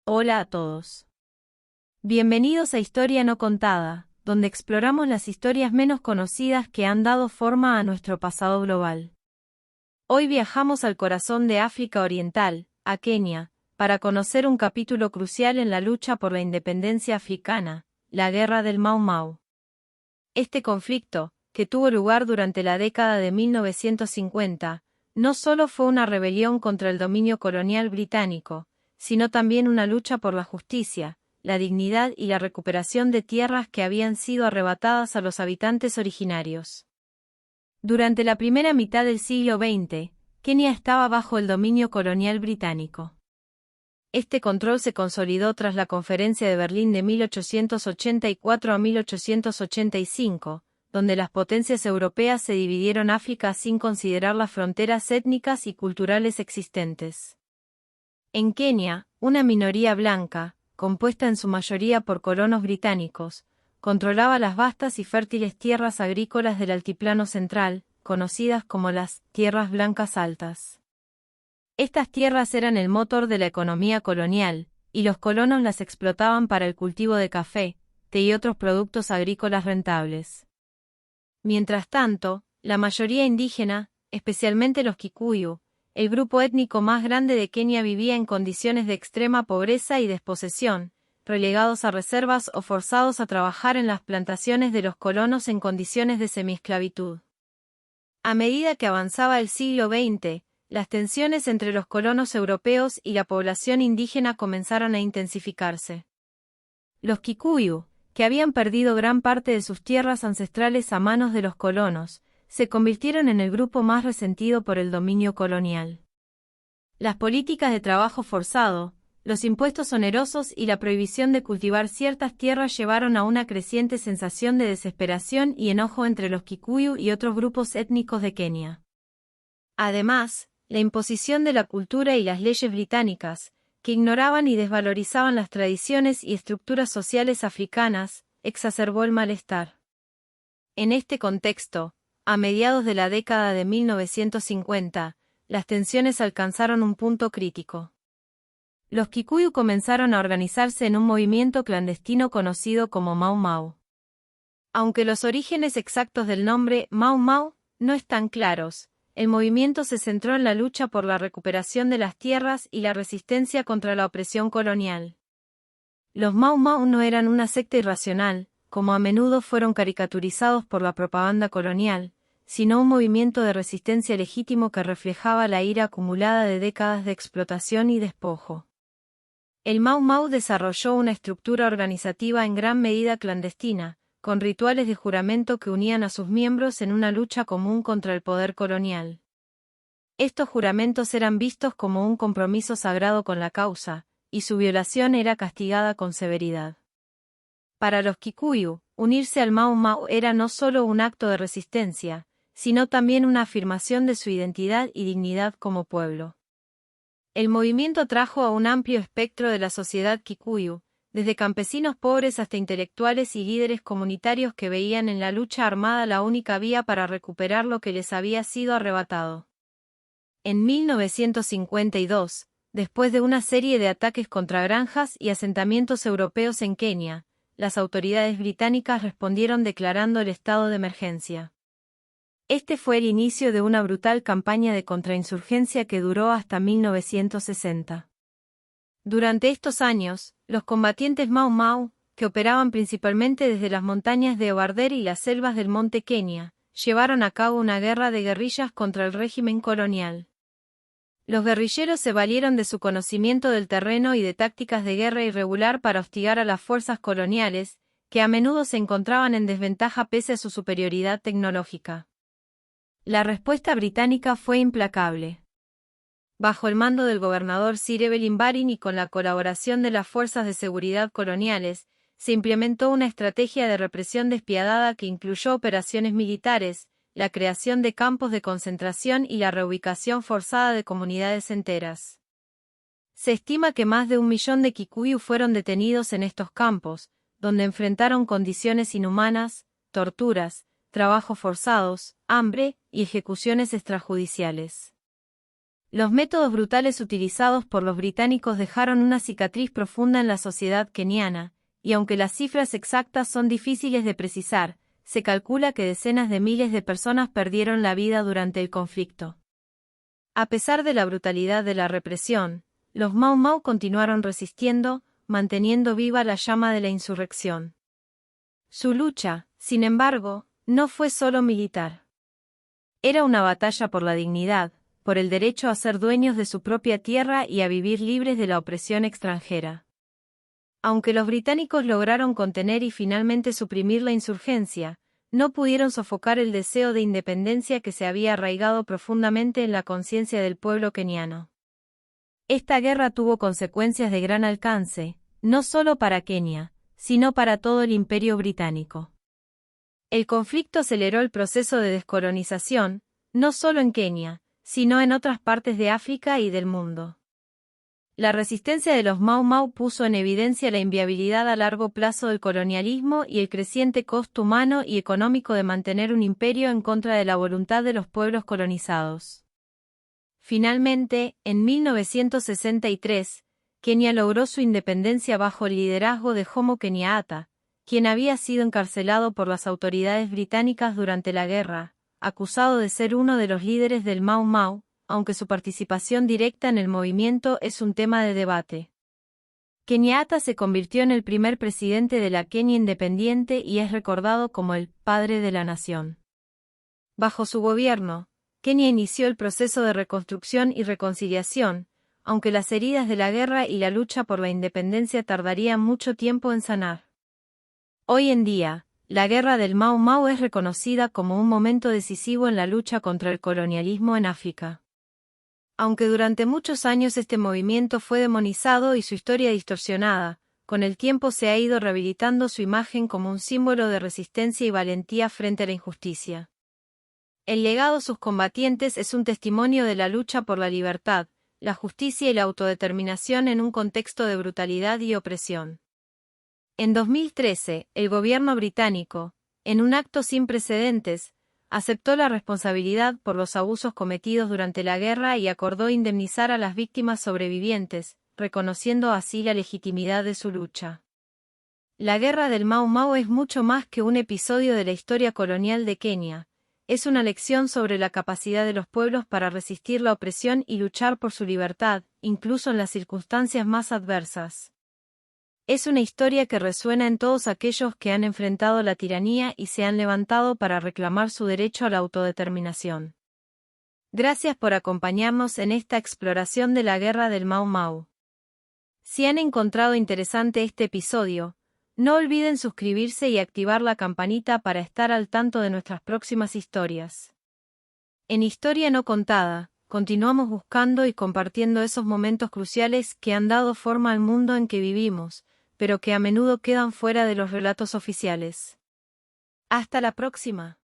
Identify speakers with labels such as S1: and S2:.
S1: Hola a todos. Bienvenidos a Historia no contada, donde exploramos las historias menos conocidas que han dado forma a nuestro pasado global. Hoy viajamos al corazón de África Oriental, a Kenia, para conocer un capítulo crucial en la lucha por la independencia africana, la Guerra del Mau Mau. Este conflicto, que tuvo lugar durante la década de 1950, no solo fue una rebelión contra el dominio colonial británico, sino también una lucha por la justicia, la dignidad y la recuperación de tierras que habían sido arrebatadas a los habitantes originarios. Durante la primera mitad del siglo XX, Kenia estaba bajo el dominio colonial británico. Este control se consolidó tras la Conferencia de Berlín de 1884 a 1885, donde las potencias europeas se dividieron África sin considerar las fronteras étnicas y culturales existentes. En Kenia, una minoría blanca, compuesta en su mayoría por colonos británicos, controlaba las vastas y fértiles tierras agrícolas del altiplano central, conocidas como las Tierras Blancas Altas. Estas tierras eran el motor de la economía colonial, y los colonos las explotaban para el cultivo de café, té y otros productos agrícolas rentables. Mientras tanto, la mayoría indígena, especialmente los Kikuyu, el grupo étnico más grande de Kenia, vivía en condiciones de extrema pobreza y desposesión, relegados a reservas o forzados a trabajar en las plantaciones de los colonos en condiciones de semiesclavitud. A medida que avanzaba el siglo XX, las tensiones entre los colonos europeos y la población indígena comenzaron a intensificarse. Los Kikuyu, que habían perdido gran parte de sus tierras ancestrales a manos de los colonos, se convirtieron en el grupo más resentido por el dominio colonial. Las políticas de trabajo forzado, los impuestos onerosos y la prohibición de cultivar ciertas tierras llevaron a una creciente sensación de desesperación y enojo entre los Kikuyu y otros grupos étnicos de Kenia. Además, la imposición de la cultura y las leyes británicas, que ignoraban y desvalorizaban las tradiciones y estructuras sociales africanas, exacerbó el malestar. En este contexto, a mediados de la década de 1950, las tensiones alcanzaron un punto crítico. Los Kikuyu comenzaron a organizarse en un movimiento clandestino conocido como Mau Mau. Aunque los orígenes exactos del nombre Mau Mau no están claros, el movimiento se centró en la lucha por la recuperación de las tierras y la resistencia contra la opresión colonial. Los Mau Mau no eran una secta irracional, como a menudo fueron caricaturizados por la propaganda colonial, sino un movimiento de resistencia legítimo que reflejaba la ira acumulada de décadas de explotación y despojo. El Mau Mau desarrolló una estructura organizativa en gran medida clandestina, con rituales de juramento que unían a sus miembros en una lucha común contra el poder colonial. Estos juramentos eran vistos como un compromiso sagrado con la causa, y su violación era castigada con severidad. Para los Kikuyu, unirse al Mau Mau era no solo un acto de resistencia, sino también una afirmación de su identidad y dignidad como pueblo. El movimiento atrajo a un amplio espectro de la sociedad Kikuyu, desde campesinos pobres hasta intelectuales y líderes comunitarios que veían en la lucha armada la única vía para recuperar lo que les había sido arrebatado. En 1952, después de una serie de ataques contra granjas y asentamientos europeos en Kenia, las autoridades británicas respondieron declarando el estado de emergencia. Este fue el inicio de una brutal campaña de contrainsurgencia que duró hasta 1960. Durante estos años, los combatientes Mau Mau, que operaban principalmente desde las montañas de Obarder y las selvas del monte Kenia, llevaron a cabo una guerra de guerrillas contra el régimen colonial. Los guerrilleros se valieron de su conocimiento del terreno y de tácticas de guerra irregular para hostigar a las fuerzas coloniales, que a menudo se encontraban en desventaja pese a su superioridad tecnológica. La respuesta británica fue implacable. Bajo el mando del gobernador Sir Evelyn Baring y con la colaboración de las fuerzas de seguridad coloniales, se implementó una estrategia de represión despiadada que incluyó operaciones militares, la creación de campos de concentración y la reubicación forzada de comunidades enteras. Se estima que más de 1 millón de Kikuyu fueron detenidos en estos campos, donde enfrentaron condiciones inhumanas, torturas, trabajos forzados, hambre y ejecuciones extrajudiciales. Los métodos brutales utilizados por los británicos dejaron una cicatriz profunda en la sociedad keniana, y aunque las cifras exactas son difíciles de precisar, se calcula que decenas de miles de personas perdieron la vida durante el conflicto. A pesar de la brutalidad de la represión, los Mau Mau continuaron resistiendo, manteniendo viva la llama de la insurrección. Su lucha, sin embargo, no fue solo militar. Era una batalla por la dignidad, por el derecho a ser dueños de su propia tierra y a vivir libres de la opresión extranjera. Aunque los británicos lograron contener y finalmente suprimir la insurgencia, no pudieron sofocar el deseo de independencia que se había arraigado profundamente en la conciencia del pueblo keniano. Esta guerra tuvo consecuencias de gran alcance, no solo para Kenia, sino para todo el Imperio británico. El conflicto aceleró el proceso de descolonización, no solo en Kenia, sino en otras partes de África y del mundo. La resistencia de los Mau Mau puso en evidencia la inviabilidad a largo plazo del colonialismo y el creciente costo humano y económico de mantener un imperio en contra de la voluntad de los pueblos colonizados. Finalmente, en 1963, Kenia logró su independencia bajo el liderazgo de Jomo Kenyatta, quien había sido encarcelado por las autoridades británicas durante la guerra, acusado de ser uno de los líderes del Mau Mau, aunque su participación directa en el movimiento es un tema de debate. Kenyatta se convirtió en el primer presidente de la Kenia independiente y es recordado como el «padre de la nación». Bajo su gobierno, Kenia inició el proceso de reconstrucción y reconciliación, aunque las heridas de la guerra y la lucha por la independencia tardarían mucho tiempo en sanar. Hoy en día, la guerra del Mau Mau es reconocida como un momento decisivo en la lucha contra el colonialismo en África. Aunque durante muchos años este movimiento fue demonizado y su historia distorsionada, con el tiempo se ha ido rehabilitando su imagen como un símbolo de resistencia y valentía frente a la injusticia. El legado de sus combatientes es un testimonio de la lucha por la libertad, la justicia y la autodeterminación en un contexto de brutalidad y opresión. En 2013, el gobierno británico, en un acto sin precedentes, aceptó la responsabilidad por los abusos cometidos durante la guerra y acordó indemnizar a las víctimas sobrevivientes, reconociendo así la legitimidad de su lucha. La guerra del Mau Mau es mucho más que un episodio de la historia colonial de Kenia. Es una lección sobre la capacidad de los pueblos para resistir la opresión y luchar por su libertad, incluso en las circunstancias más adversas. Es una historia que resuena en todos aquellos que han enfrentado la tiranía y se han levantado para reclamar su derecho a la autodeterminación. Gracias por acompañarnos en esta exploración de la guerra del Mau Mau. Si han encontrado interesante este episodio, no olviden suscribirse y activar la campanita para estar al tanto de nuestras próximas historias. En Historia No Contada, continuamos buscando y compartiendo esos momentos cruciales que han dado forma al mundo en que vivimos, pero que a menudo quedan fuera de los relatos oficiales. Hasta la próxima.